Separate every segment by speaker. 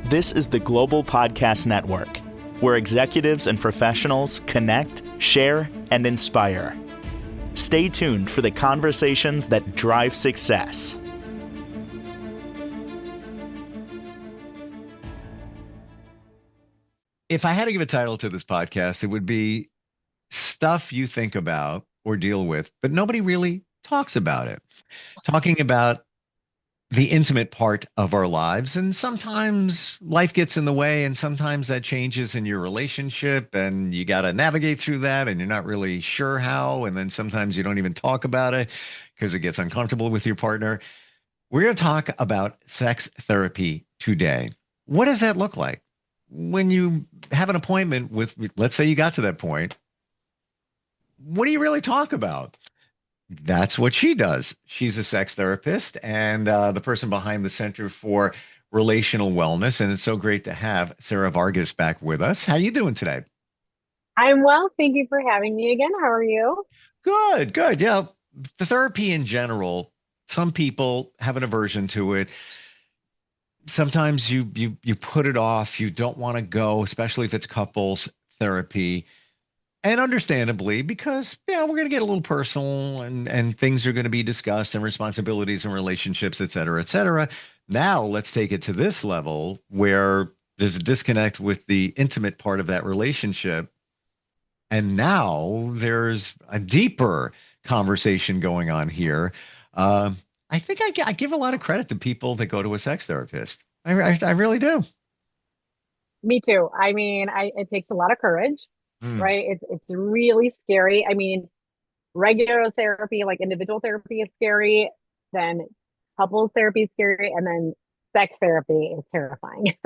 Speaker 1: This is the Global Podcast Network, where executives and professionals connect, share, and inspire. Stay tuned for the conversations that drive success.
Speaker 2: If I had to give a title to this podcast, it would be Stuff You Think About or Deal With, but nobody really talks about it. Talking about the intimate part of our lives. And sometimes life gets in the way, and sometimes that changes in your relationship, and you got to navigate through that, and you're not really sure how. And then sometimes you don't even talk about it because it gets uncomfortable with your partner. We're going to talk about sex therapy today. What does that look like? When you have an appointment with, let's say you got to that point, what do you really talk about? That's what she does. She's a sex therapist and the person behind the Center for Relational Wellness. And it's so great to have Sara Vargas back with us. How you doing today?
Speaker 3: I'm well. Thank you for having me again. How are you?
Speaker 2: Good, good. Yeah, the therapy in general, some people have an aversion to it. Sometimes you put it off. You don't want to go, especially if it's couples therapy. And understandably, because we're going to get a little personal and things are going to be discussed and responsibilities and relationships, et cetera, et cetera. Now let's take it to this level where there's a disconnect with the intimate part of that relationship. And now there's a deeper conversation going on here. I think I give a lot of credit to people that go to a sex therapist. I really do.
Speaker 3: Me too. I mean, it takes a lot of courage,
Speaker 2: Mm.
Speaker 3: right? It's really scary. I mean, regular therapy, like individual therapy is scary, then couples therapy is scary, and then sex therapy is terrifying.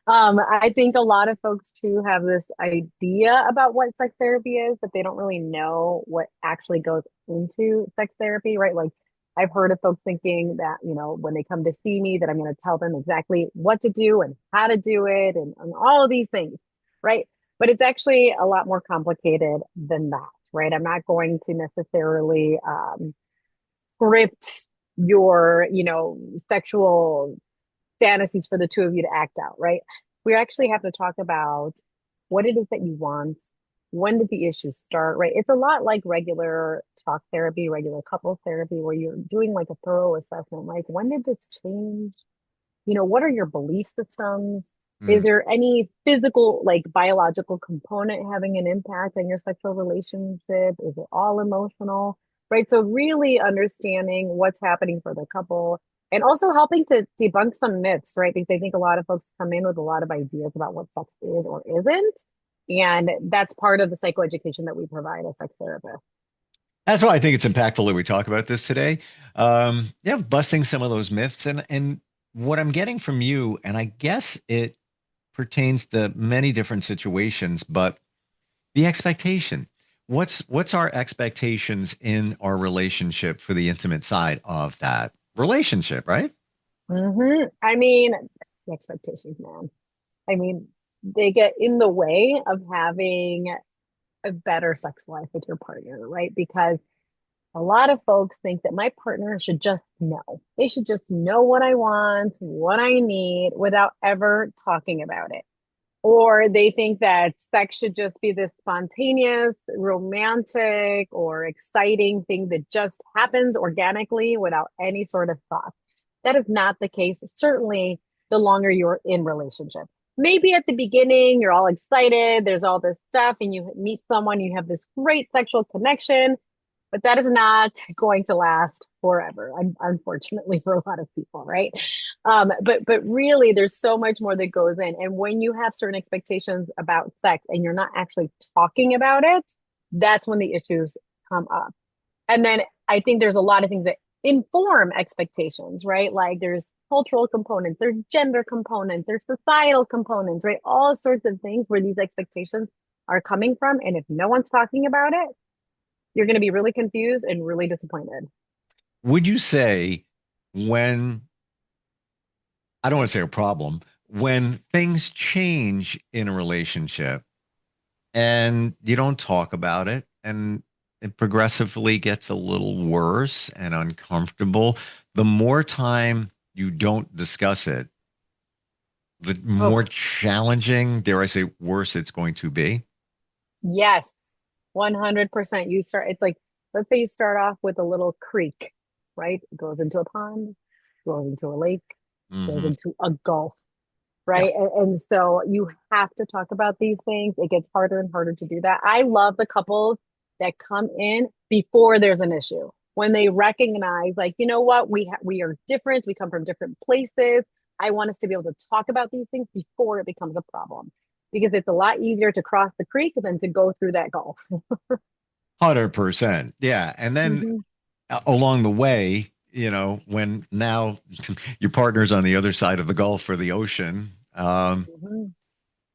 Speaker 3: I think a lot of folks too have this idea about what sex therapy is, but they don't really know what actually goes into sex therapy, right? Like I've heard of folks thinking that, when they come to see me, that I'm going to tell them exactly what to do and how to do it and all of these things, right? But it's actually a lot more complicated than that, right? I'm not going to necessarily script your, sexual fantasies for the two of you to act out, right? We actually have to talk about what it is that you want. When did the issues start, right? It's a lot like regular talk therapy, regular couple therapy, where you're doing like a thorough assessment. Like, when did this change? What are your belief systems? Is
Speaker 2: Mm.
Speaker 3: there any physical, like biological component having an impact on your sexual relationship? Is it all emotional? Right. So really understanding what's happening for the couple and also helping to debunk some myths, right? Because I think a lot of folks come in with a lot of ideas about what sex is or isn't. And that's part of the psychoeducation that we provide as sex therapists.
Speaker 2: That's why I think it's impactful that we talk about this today. Yeah, busting some of those myths and what I'm getting from you, and I guess it pertains to many different situations, but the expectation. What's our expectations in our relationship for the intimate side of that relationship, right?
Speaker 3: I mean, the expectations, man. I mean, they get in the way of having a better sex life with your partner, right? Because a lot of folks think that my partner should just know. They should just know what I want, what I need without ever talking about it. Or they think that sex should just be this spontaneous, romantic, or exciting thing that just happens organically without any sort of thought. That is not the case, certainly the longer you're in relationship. Maybe at the beginning, you're all excited, there's all this stuff, and you meet someone, you have this great sexual connection, but that is not going to last forever, unfortunately, for a lot of people, right? But really, there's so much more that goes in, and when you have certain expectations about sex and you're not actually talking about it, that's when the issues come up. And then I think there's a lot of things that inform expectations, right? Like there's cultural components, there's gender components, there's societal components, right? All sorts of things where these expectations are coming from, and if no one's talking about it, you're going to be really confused and really disappointed.
Speaker 2: Would you say when, I don't want to say a problem, when things change in a relationship and you don't talk about it and it progressively gets a little worse and uncomfortable, the more time you don't discuss it, the more
Speaker 3: Oh,
Speaker 2: challenging, dare I say, worse it's going to be.
Speaker 3: yes, 100%. You start, it's like, let's say you start off with a little creek, right? It goes into a pond, goes into a lake, goes
Speaker 2: Hmm.
Speaker 3: into a gulf,
Speaker 2: Yeah.
Speaker 3: right? And so you have to talk about these things. It gets harder and harder to do that. I love the couples that come in before there's an issue. When they recognize, like, you know what, we are different. We come from different places. I want us to be able to talk about these things before it becomes a problem, because it's a lot easier to cross the creek than to go through that gulf.
Speaker 2: 100%. Yeah. And then
Speaker 3: Hmm.
Speaker 2: along the way, when now your partner's on the other side of the Gulf or the ocean,
Speaker 3: Hmm.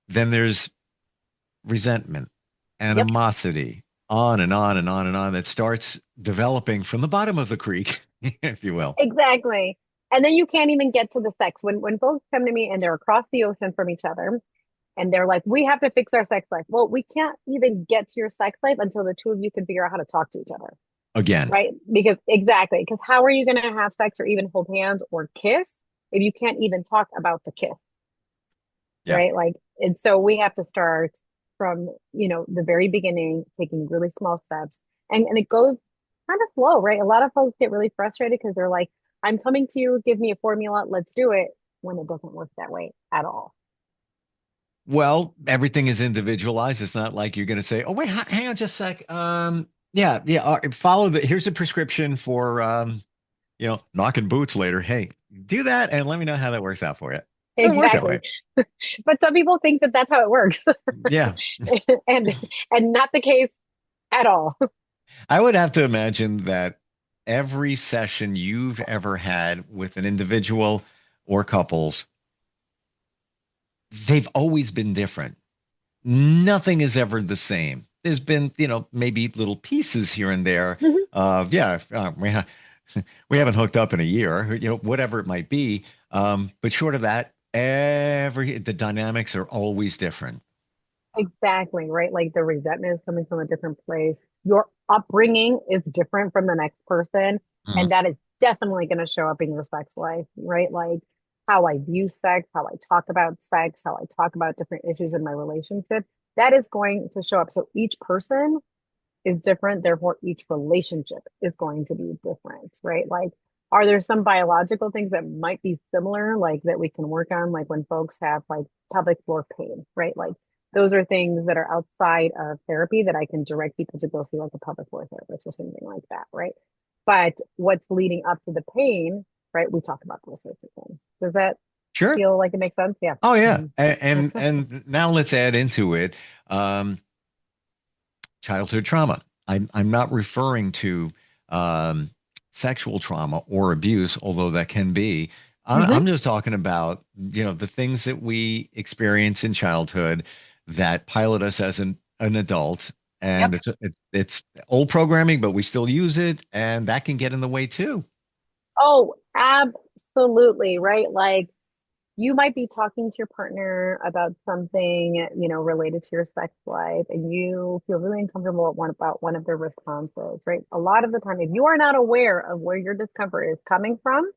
Speaker 2: then there's resentment,
Speaker 3: Yep,
Speaker 2: animosity, on and on and on and on that starts developing from the bottom of the creek, if you will.
Speaker 3: exactly. And then you can't even get to the sex. When folks come to me and they're across the ocean from each other, and they're like, we have to fix our sex life. Well, we can't even get to your sex life until the two of you can figure out how to talk to each other,
Speaker 2: Again.
Speaker 3: right? Because exactly, because how are you going to have sex or even hold hands or kiss if you can't even talk about the kiss,
Speaker 2: Yeah.
Speaker 3: right? Like, and so we have to start from, the very beginning, taking really small steps. And it goes kind of slow, right? A lot of folks get really frustrated because they're like, I'm coming to you, give me a formula, let's do it, when it doesn't work that way at all.
Speaker 2: Well, everything is individualized. It's not like you're going to say, "Oh, wait, hang on just a sec." Yeah, yeah. Follow the. Here's a prescription for, knocking boots later. Hey, do that and let me know how that works out for you. It doesn't work that
Speaker 3: Exactly.
Speaker 2: way.
Speaker 3: But some people think that that's how it works.
Speaker 2: Yeah,
Speaker 3: and not the case at all.
Speaker 2: I would have to imagine that every session you've ever had with an individual or couples, they've always been different. Nothing is ever the same. There's been, maybe little pieces here and there.
Speaker 3: Mhm.
Speaker 2: Yeah, we haven't hooked up in a year, whatever it might be. But short of that, the dynamics are always different.
Speaker 3: Exactly, right? Like the resentment is coming from a different place. Your upbringing is different from the next person,
Speaker 2: Mhm.
Speaker 3: and that is definitely going to show up in your sex life, right? Like how I view sex, how I talk about sex, how I talk about different issues in my relationship. That is going to show up. So each person is different. Therefore, each relationship is going to be different, right? Like, are there some biological things that might be similar, like that we can work on, like when folks have like pelvic floor pain, right? Like, those are things that are outside of therapy that I can direct people to go see, like a pelvic floor therapist or something like that, right? But what's leading up to the pain, right? We talk about those sorts of things. Does that
Speaker 2: Sure.
Speaker 3: feel like it makes sense? Yeah.
Speaker 2: Oh yeah.
Speaker 3: Mhm.
Speaker 2: And now let's add into it childhood trauma. I'm not referring to um, sexual trauma or abuse, although that can be.
Speaker 3: Hmm.
Speaker 2: I'm just talking about, the things that we experience in childhood that pilot us as an adult. And
Speaker 3: Yep.
Speaker 2: it's old programming, but we still use it, and that can get in the way too.
Speaker 3: Oh, absolutely, right? Like, you might be talking to your partner about something, related to your sex life, and you feel really uncomfortable about one of their responses, right? A lot of the time, if you are not aware of where your discomfort is coming from,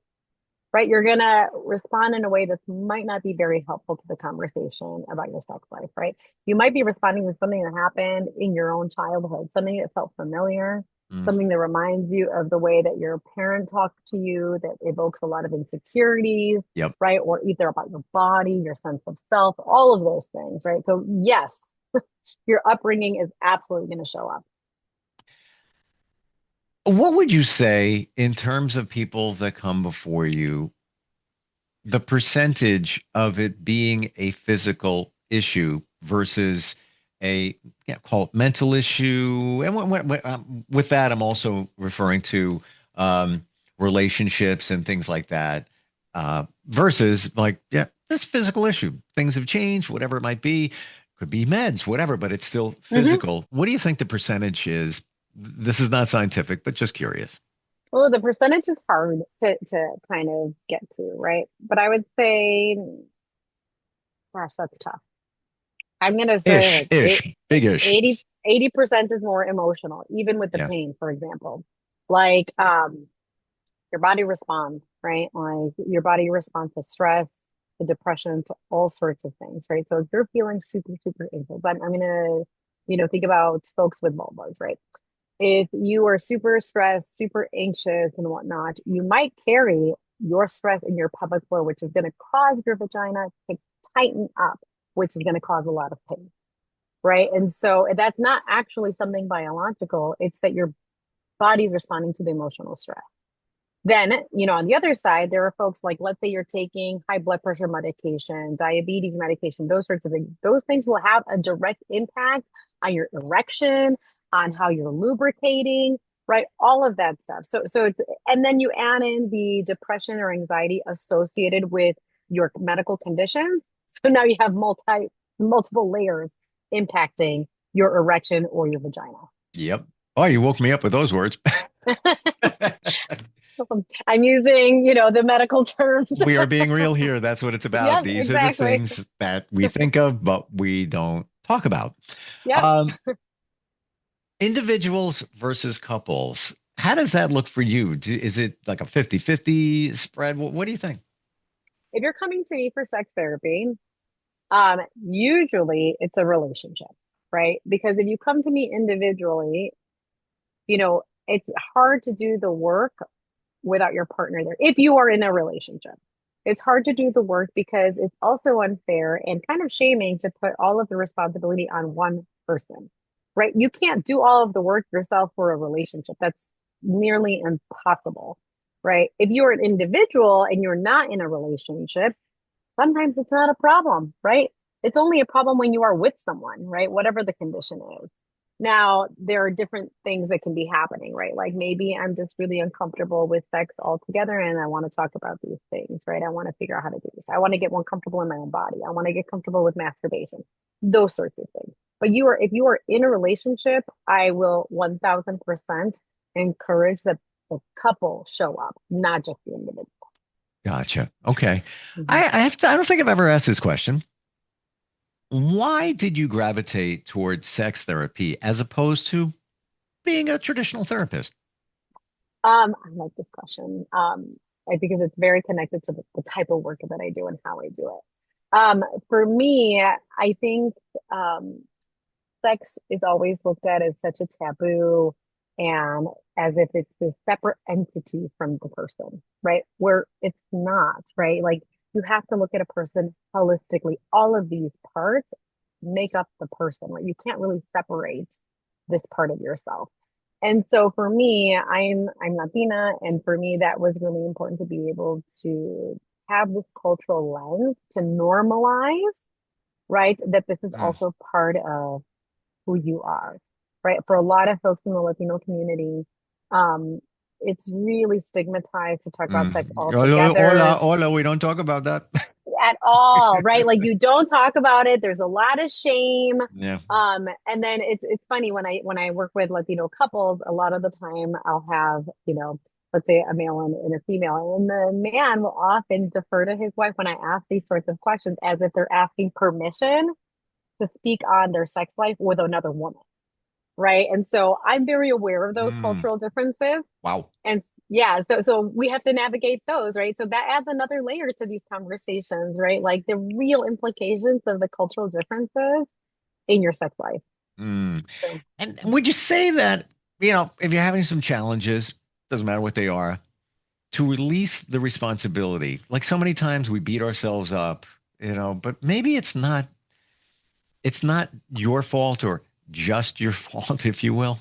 Speaker 3: right, you're gonna respond in a way that might not be very helpful to the conversation about your sex life, right? You might be responding to something that happened in your own childhood, something that felt familiar,
Speaker 2: Mm,
Speaker 3: something that reminds you of the way that your parent talked to you, that evokes a lot of insecurities,
Speaker 2: yep.
Speaker 3: right? Or either about your body, your sense of self, all of those things, right? So, yes, your upbringing is absolutely going to show up.
Speaker 2: What would you say in terms of people that come before you, the percentage of it being a physical issue versus a, yeah, call it mental issue? And with that, I'm also referring to um, relationships and things like that, versus like, yeah, this physical issue. Things have changed, whatever it might be. Could be meds, whatever, but it's still
Speaker 3: Hmm.
Speaker 2: physical. What do you think the percentage is? This is not scientific, but just curious.
Speaker 3: Well, the percentage is hard to kind of get to, right? But I would say, gosh, that's tough. I'm gonna say
Speaker 2: Ish,
Speaker 3: like
Speaker 2: ish, big ish.
Speaker 3: 80% is more emotional, even with the
Speaker 2: Yeah.
Speaker 3: pain, for example. Like your body responds, right? Like your body responds to stress. to depression to all sorts of things, right? So if you're feeling super, super anxious, I'm gonna, think about folks with vulvas, right? If you are super stressed, super anxious and whatnot, you might carry your stress in your pelvic floor, which is going to cause your vagina to tighten up, which is going to cause a lot of pain, right? And so that's not actually something biological. It's that your body's responding to the emotional stress. Then, on the other side, there are folks like, let's say you're taking high blood pressure medication, diabetes medication, those sorts of things. Those things will have a direct impact on your erection, on how you're lubricating, right? All of that stuff. So it's, and then you add in the depression or anxiety associated with your medical conditions. So now you have multiple layers impacting your erection or your vagina.
Speaker 2: Yep. Oh, you woke me up with those words.
Speaker 3: I'm using, the medical terms.
Speaker 2: We are being real here. That's what it's about.
Speaker 3: Yep,
Speaker 2: These are the
Speaker 3: exactly.
Speaker 2: things that we think of, but we don't talk about.
Speaker 3: Yep.
Speaker 2: Individuals versus couples. How does that look for you? Is it like a 50-50 spread? What do you think?
Speaker 3: If you're coming to me for sex therapy, usually it's a relationship, right? Because if you come to me individually, it's hard to do the work without your partner there. If you are in a relationship, it's hard to do the work because it's also unfair and kind of shaming to put all of the responsibility on one person, right? You can't do all of the work yourself for a relationship. That's nearly impossible, right? If you're an individual and you're not in a relationship, sometimes it's not a problem, right? It's only a problem when you are with someone, right? Whatever the condition is. Now, there are different things that can be happening, right? Like maybe I'm just really uncomfortable with sex altogether and I want to talk about these things, right? I want to figure out how to do this. I want to get more comfortable in my own body. I want to get comfortable with masturbation, those sorts of things. But if you are in a relationship, I will 1000% encourage that the couple show up, not just the individual.
Speaker 2: Gotcha. Okay.
Speaker 3: Mhm.
Speaker 2: I have to, I don't think I've ever asked this question. Why did you gravitate towards sex therapy as opposed to being a traditional therapist?
Speaker 3: I like this question. Because it's very connected to the type of work that I do and how I do it. For me, I think sex is always looked at as such a taboo and as if it's a separate entity from the person, right? Where it's not, right? Like you have to look at a person holistically. All of these parts make up the person, right? You can't really separate this part of yourself. And so for me, I'm Latina, and for me that was really important to be able to have this cultural lens to normalize, right? That this is
Speaker 2: Mm,
Speaker 3: also part of who you are, right? For a lot of folks in the Latino community, um, it's really stigmatized to talk about sex
Speaker 2: Hola, hola,
Speaker 3: altogether
Speaker 2: hola. We don't talk about that.
Speaker 3: at all, right? Like you don't talk about it. There's a lot of shame.
Speaker 2: Yeah.
Speaker 3: And then it's funny when I work with Latino couples, a lot of the time I'll have, let's say a male and a female, and the man will often defer to his wife when I ask these sorts of questions as if they're asking permission to speak on their sex life with another woman, right? And so I'm very aware of those
Speaker 2: Mm,
Speaker 3: cultural differences.
Speaker 2: wow.
Speaker 3: And yeah, so we have to navigate those, right? So that adds another layer to these conversations, right? Like the real implications of the cultural differences in your sex life.
Speaker 2: Mm.
Speaker 3: So
Speaker 2: And would you say that, if you're having some challenges, doesn't matter what they are, to release the responsibility? Like so many times we beat ourselves up, but maybe it's not your fault or just your fault, if you will.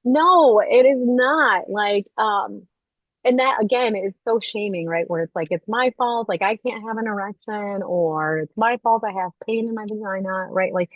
Speaker 3: no, it is not like, and that again is so shaming, right? Where it's like, it's my fault, like I can't have an erection, or it's my fault I have pain in my vagina, right? Like,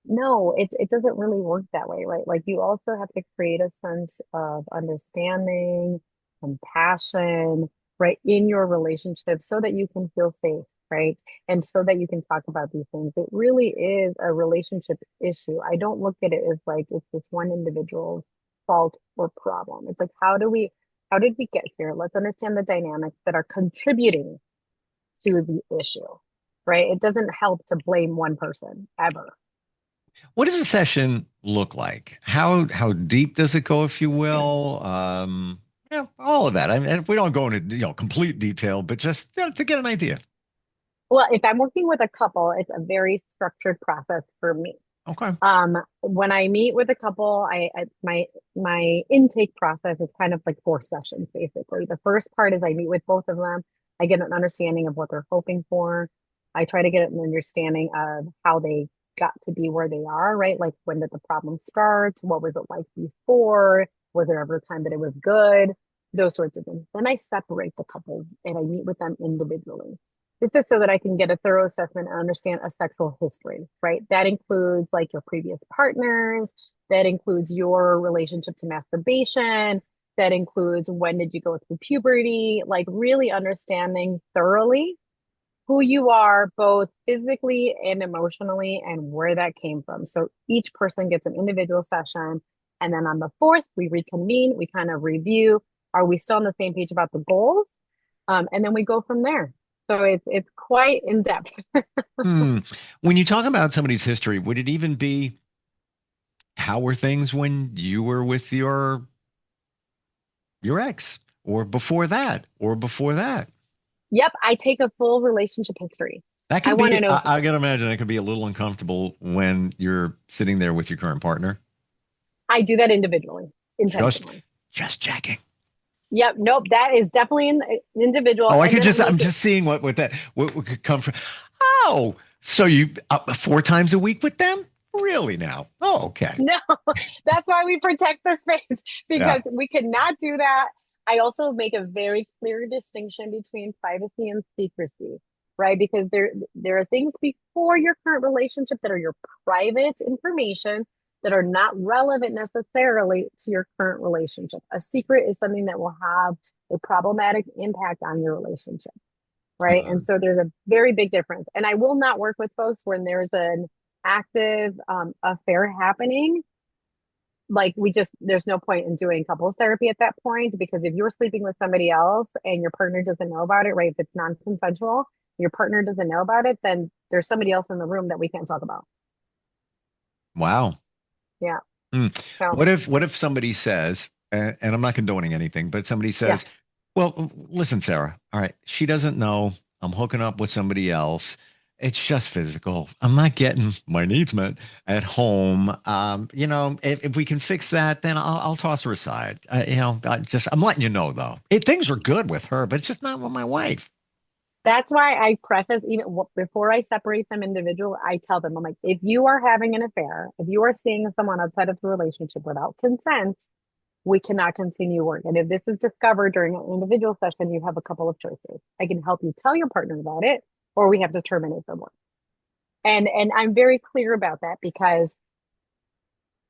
Speaker 3: no, it doesn't really work that way, right? Like you also have to create a sense of understanding, compassion, right, in your relationship so that you can feel safe, right? And so that you can talk about these things. It really is a relationship issue. I don't look at it as like it's this one individual's fault or problem. It's like, how did we get here? Let's understand the dynamics that are contributing to the issue, right? It doesn't help to blame one person ever.
Speaker 2: What does a session look like? How deep does it go, if you will? Yeah, all of that. I mean, we don't go into complete detail, but just to get an idea.
Speaker 3: Well, if I'm working with a couple, it's a very structured process for me.
Speaker 2: Okay.
Speaker 3: When I meet with a couple, my intake process is kind of like 4 sessions basically. The first part is I meet with both of them. I get an understanding of what they're hoping for. I try to get an understanding of how they got to be where they are, right? Like when did the problem start? What was it like before? Was there ever a time that it was good? Those sorts of things. Then I separate the couples and I meet with them individually. This is so that I can get a thorough assessment and understand a sexual history, right? That includes like your previous partners, that includes your relationship to masturbation, that includes when did you go through puberty, like really understanding thoroughly who you are, both physically and emotionally, and where that came from. So each person gets an individual session. And then on the fourth, we reconvene, we kind of review. Are we still on the same page about the goals? And then we go from there. So it's quite in depth.
Speaker 2: Hmm. When you talk about somebody's history, would it even be how were things when you were with your ex, or before that, or before that?
Speaker 3: Yep, I take a full relationship history.
Speaker 2: That
Speaker 3: I
Speaker 2: can
Speaker 3: want to
Speaker 2: be,
Speaker 3: know.
Speaker 2: I gotta imagine it can be a little uncomfortable when you're sitting there with your current partner.
Speaker 3: I do that individually,
Speaker 2: Just,
Speaker 3: intentionally.
Speaker 2: just checking.
Speaker 3: Yep, nope, that is definitely an individual.
Speaker 2: Oh,
Speaker 3: And then I
Speaker 2: I'm
Speaker 3: make it.
Speaker 2: just seeing what could come from. Oh, so you 4 times a week with them? Really now? Oh, okay.
Speaker 3: No, that's why we protect the space
Speaker 2: Yeah.
Speaker 3: because we cannot do that. I also make a very clear distinction between privacy and secrecy, right? Because there are things before your current relationship that are your private information that are not relevant necessarily to your current relationship. A secret is something that will have a problematic impact on your relationship, right? And
Speaker 2: Mm.
Speaker 3: so there's a very big difference. And I will not work with folks when there's an active affair happening. Like there's no point in doing couples therapy at that point because if you're sleeping with somebody else and your partner doesn't know about it, right? If it's non-consensual, your partner doesn't know about it, then there's somebody else in the room that we can't talk about.
Speaker 2: Wow.
Speaker 3: Yeah.
Speaker 2: Mm.
Speaker 3: So
Speaker 2: What if somebody says, and I'm not condoning anything, but somebody
Speaker 3: yeah.
Speaker 2: says, "Well, listen, Sarah. All right, she doesn't know I'm hooking up with somebody else. It's just physical. I'm not getting my needs met at home. If we can fix that, then I'll toss her aside. I'm letting you know though. Things are good with her, but it's just not with my wife.
Speaker 3: That's why I preface even before I separate them individual, I tell them, I'm like, if you are having an affair, if you are seeing someone outside of the relationship without consent, we cannot continue work. And if this is discovered during an individual session, you have a couple of choices. I can help you tell your partner about it, or we have to terminate the work. And I'm very clear about that because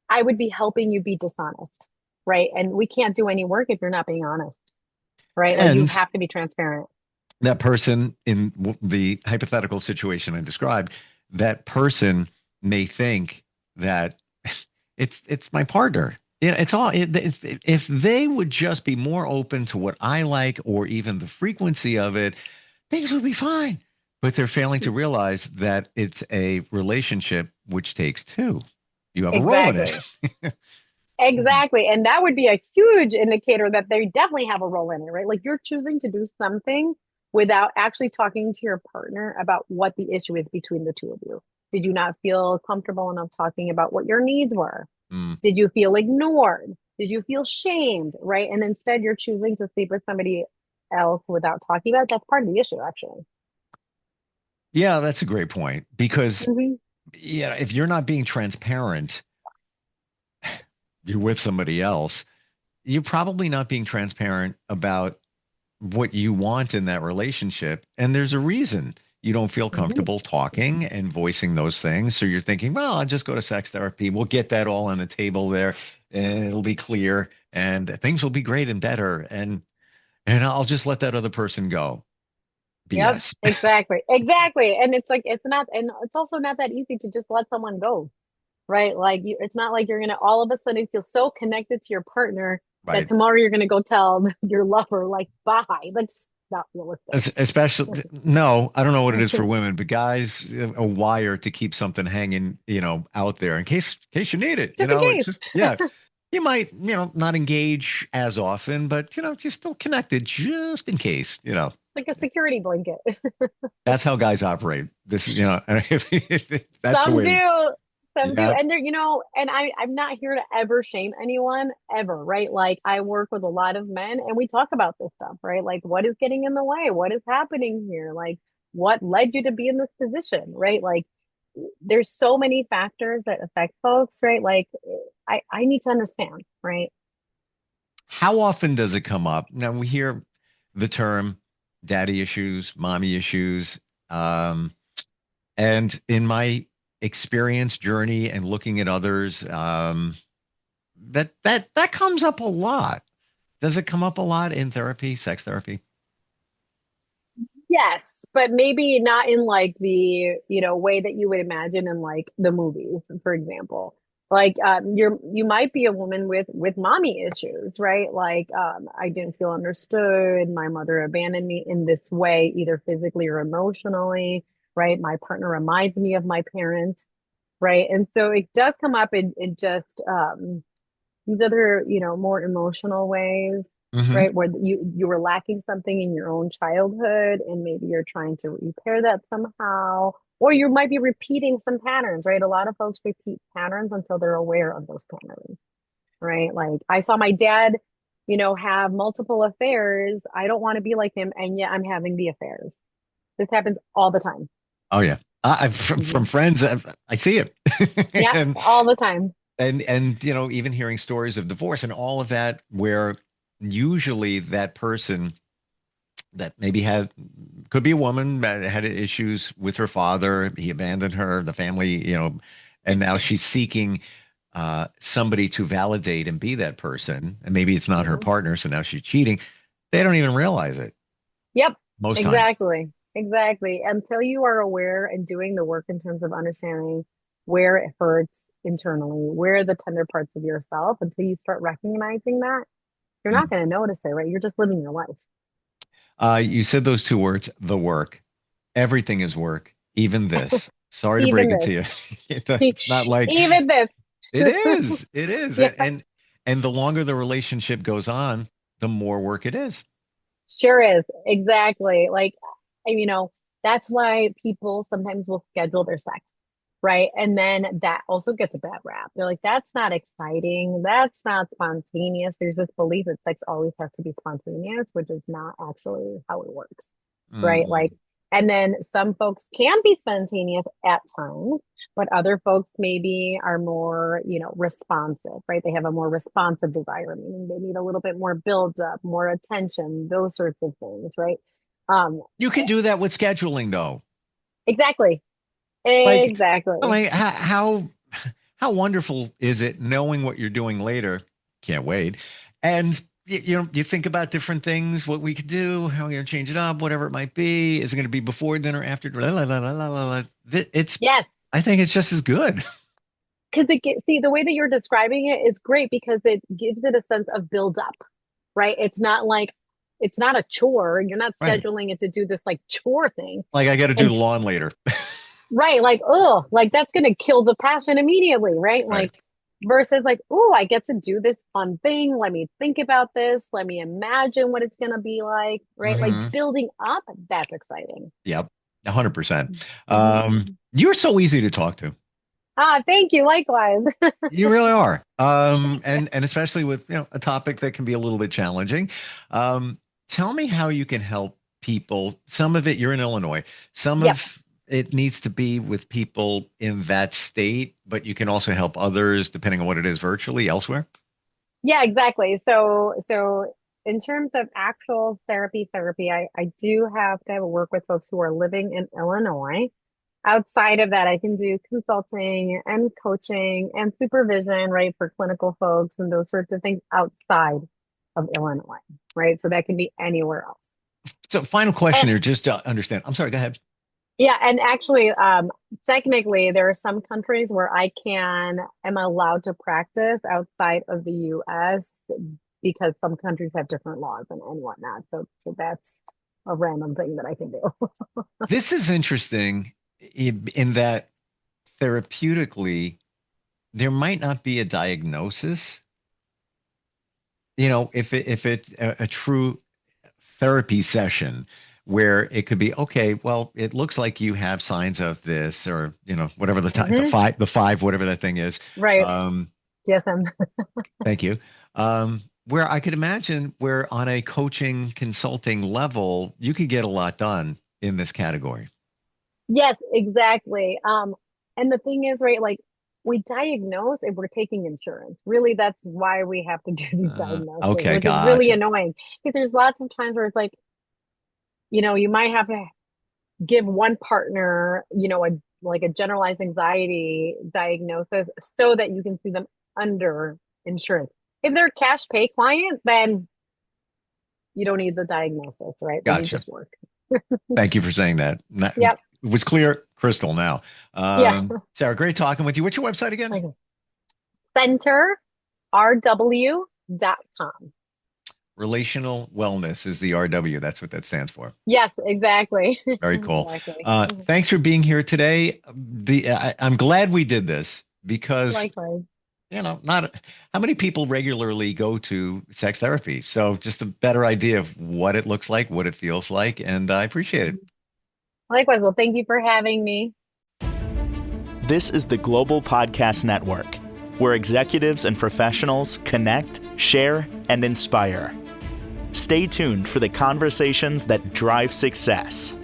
Speaker 3: I would be helping you be dishonest, right? And we can't do any work if you're not being honest, right? Like you
Speaker 2: And
Speaker 3: have to be transparent.
Speaker 2: that person in the hypothetical situation I described, that person may think that it's my partner. It's all. If they would just be more open to what I like or even the frequency of it, things would be fine. But they're failing to realize that it's a relationship which takes two. You have a role in it.
Speaker 3: Exactly. Exactly. And that would be a huge indicator that they definitely have a role in it, right? Like you're choosing to do something without actually talking to your partner about what the issue is between the two of you. Did you not feel comfortable enough talking about what your needs were?
Speaker 2: Mm.
Speaker 3: Did you feel ignored? Did you feel shamed, right? And instead you're choosing to sleep with somebody else without talking about it. That's part of the issue, actually.
Speaker 2: Yeah, that's a great point because
Speaker 3: Hmm.
Speaker 2: if you're not being transparent, you're with somebody else. You're probably not being transparent about what you want in that relationship. And there's a reason you don't feel
Speaker 3: Hmm.
Speaker 2: comfortable talking and voicing those things. So you're thinking, well, I'll just go to sex therapy. We'll get that all on the table there and it'll be clear and things will be great and better. And I'll just let that other person go.
Speaker 3: Yep,
Speaker 2: BS.
Speaker 3: exactly. Exactly. And it's like, it's not, and it's also not that easy to just let someone go, right? Like it's not like you're going to all of a sudden feel so connected to your partner that
Speaker 2: Right.
Speaker 3: tomorrow you're going to go tell your lover, like, bye. That's just not realistic.
Speaker 2: Especially, no, I don't know what it is for women, but guys, a wire to keep something hanging, out there in case you need it.
Speaker 3: Just in
Speaker 2: It's
Speaker 3: case.
Speaker 2: just, yeah, you might, not engage as often, but, you're still connected just in case.
Speaker 3: like a security blanket.
Speaker 2: That's how guys operate. This is, that's the
Speaker 3: Some
Speaker 2: way.
Speaker 3: do. Some do.
Speaker 2: Yeah.
Speaker 3: And they're, and I'm not here to ever shame anyone ever, right? Like I work with a lot of men and we talk about this stuff, right? Like what is getting in the way? What is happening here? Like what led you to be in this position, right? Like there's so many factors that affect folks, right? Like I need to understand, right?
Speaker 2: How often does it come up? Now we hear the term daddy issues, mommy issues. Um, and in my experience journey and looking at others, that comes up a lot. Does it come up a lot in therapy, sex therapy?
Speaker 3: Yes, but maybe not in like the, way that you would imagine in like the movies, for example. Like you might be a woman with mommy issues, right? Like I didn't feel understood. My mother abandoned me in this way, either physically or emotionally, right? My partner reminds me of my parents, right? And so it does come up in just these other, more emotional ways,
Speaker 2: Hmm.
Speaker 3: right? Where you were lacking something in your own childhood and maybe you're trying to repair that somehow, or you might be repeating some patterns, right? A lot of folks repeat patterns until they're aware of those patterns, right? Like I saw my dad, have multiple affairs. I don't want to be like him, and yet I'm having the affairs. This happens all the time.
Speaker 2: Oh yeah. From
Speaker 3: Mhm.
Speaker 2: friends, I see it.
Speaker 3: Yeah,
Speaker 2: and
Speaker 3: all the time.
Speaker 2: even hearing stories of divorce and all of that, where usually that person that maybe had could be a woman that had issues with her father, he abandoned her, the family, and now she's seeking somebody to validate and be that person, and maybe it's not her
Speaker 3: Mhm.
Speaker 2: partner, so now she's cheating. They don't even realize it
Speaker 3: Yep,
Speaker 2: most times.
Speaker 3: exactly. Exactly. Until you are aware and doing the work in terms of understanding where it hurts internally, where are the tender parts of yourself, until you start recognizing that, you're not
Speaker 2: Mm.
Speaker 3: going to notice it, right? You're just living your life.
Speaker 2: You said those two words, the work. Everything is work, even this. Sorry to break
Speaker 3: Even
Speaker 2: it to
Speaker 3: this,
Speaker 2: you. It's not like
Speaker 3: even this.
Speaker 2: it is. It is.
Speaker 3: Yeah,
Speaker 2: And the longer the relationship goes on, the more work it is.
Speaker 3: sure is. Exactly. Like, and that's why people sometimes will schedule their sex, right? And then that also gets a bad rap. They're like, that's not exciting. That's not spontaneous. There's this belief that sex always has to be spontaneous, which is not actually how it works, right? Like,
Speaker 2: Mm.
Speaker 3: and then some folks can be spontaneous at times, but other folks maybe are more, responsive, right? They have a more responsive desire, meaning they need a little bit more build up, more attention, those sorts of things, right? Um,
Speaker 2: You can do that with scheduling, though.
Speaker 3: exactly.
Speaker 2: Like, I
Speaker 3: Exactly.
Speaker 2: mean, how wonderful is it knowing what you're doing later? Can't wait. And you think about different things, what we could do, how we're going to change it up, whatever it might be. Is it going to be before dinner, after? La, la, la, la, la, la, la. It's,
Speaker 3: Yes.
Speaker 2: I think it's just as good.
Speaker 3: Because see, the way that you're describing it is great because it gives it a sense of build up, right? It's not a chore. You're not
Speaker 2: Right.
Speaker 3: scheduling it to do this like chore thing.
Speaker 2: Like I got to do
Speaker 3: And
Speaker 2: the lawn later.
Speaker 3: right, like, oh, like that's gonna kill the passion immediately, right?
Speaker 2: Right.
Speaker 3: Like versus like, oh, I get to do this fun thing. Let me think about this. Let me imagine what it's gonna be like, right? Like
Speaker 2: Hmm.
Speaker 3: building up, that's exciting.
Speaker 2: Yep. 100%.
Speaker 3: Mhm.
Speaker 2: You're so easy to talk to.
Speaker 3: Ah, thank you. Likewise.
Speaker 2: You really are. And especially with a topic that can be a little bit challenging. Um, Tell me how you can help people. Some of it you're in Illinois. Some
Speaker 3: Yep.
Speaker 2: of it needs to be with people in that state, but you can also help others depending on what it is virtually elsewhere.
Speaker 3: Yeah, exactly. So in terms of actual therapy, I do have to work with folks who are living in Illinois. Outside of that, I can do consulting and coaching and supervision, right, for clinical folks and those sorts of things outside of Illinois, right? So that can be anywhere else.
Speaker 2: So, final question
Speaker 3: And
Speaker 2: here, just to understand. I'm sorry, go ahead.
Speaker 3: yeah, and actually, technically, there are some countries where am allowed to practice outside of the US because some countries have different laws and whatnot. So that's a random thing that I can do.
Speaker 2: This is interesting in that therapeutically, there might not be a diagnosis. If it's a true therapy session where it could be, okay, well, it looks like you have signs of this, or, whatever
Speaker 3: Hmm.
Speaker 2: the five, whatever that thing is.
Speaker 3: Right.
Speaker 2: Um,
Speaker 3: DSM.
Speaker 2: Thank you. Where I could imagine where on a coaching consulting level, you could get a lot done in this category.
Speaker 3: Yes, exactly. And the thing is, right, like we diagnose if we're taking insurance. Really, that's why we have to do these diagnoses,
Speaker 2: Okay,
Speaker 3: which is really
Speaker 2: gotcha.
Speaker 3: annoying because there's lots of times where it's like, you might have to give one partner, a generalized anxiety diagnosis so that you can see them under insurance. If they're a cash pay client, then you don't need the diagnosis, right? Then you
Speaker 2: Gotcha.
Speaker 3: just work.
Speaker 2: Thank you for saying that.
Speaker 3: Yep.
Speaker 2: It was clear, crystal now.
Speaker 3: Yeah.
Speaker 2: Sarah, great talking with you. What's your website again?
Speaker 3: Okay. CenterRW.com.
Speaker 2: Relational Wellness is the RW. That's what that stands for.
Speaker 3: Yes, exactly.
Speaker 2: Very cool.
Speaker 3: Exactly.
Speaker 2: Thanks for being here today. I'm glad we did this because,
Speaker 3: Likewise.
Speaker 2: not how many people regularly go to sex therapy. So just a better idea of what it looks like, what it feels like, and I appreciate it.
Speaker 3: Likewise. Well, thank you for having me.
Speaker 1: This is the Global Podcast Network, where executives and professionals connect, share, and inspire. Stay tuned for the conversations that drive success.